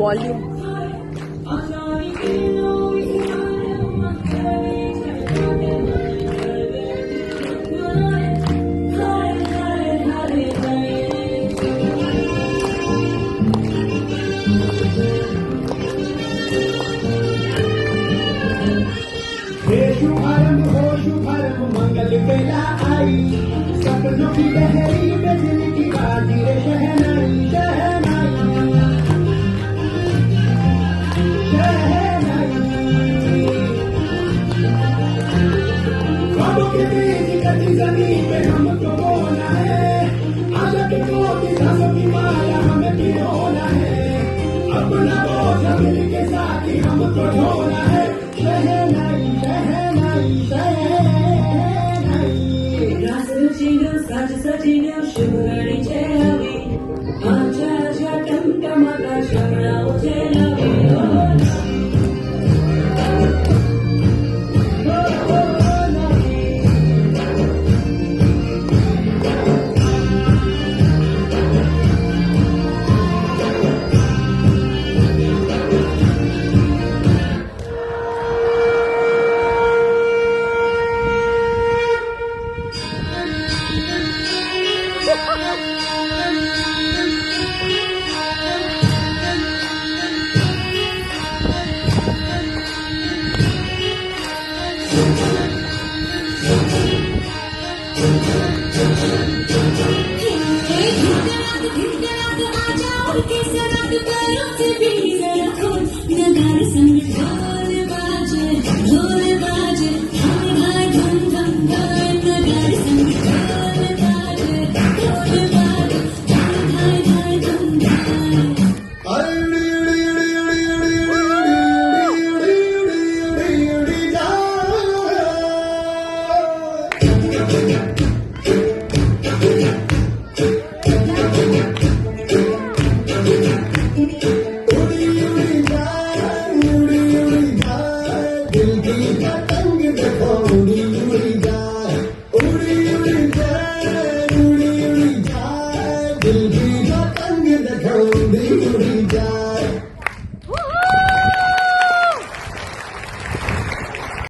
Volume. शुभारंभ हो शुभारंभ मंगल बेला आई, सपनों की बहरी में दिल की बाजी रे शहनाई शहनाई शहनाई। ख्वाबों के बीच कटी जमीन पे हमको बोना है, आशा की कोटि सांसों की माला हमें पिरोना है, अपना बोझ मिल के साथ ही हमको ढोना है। शहनाई शहनाई शहनाई। साज सजीनो शुभ घड़ी छे આવી, આજા આજા ટમટમાતા શમણાઓ છે નવી। आजा और किस रात करो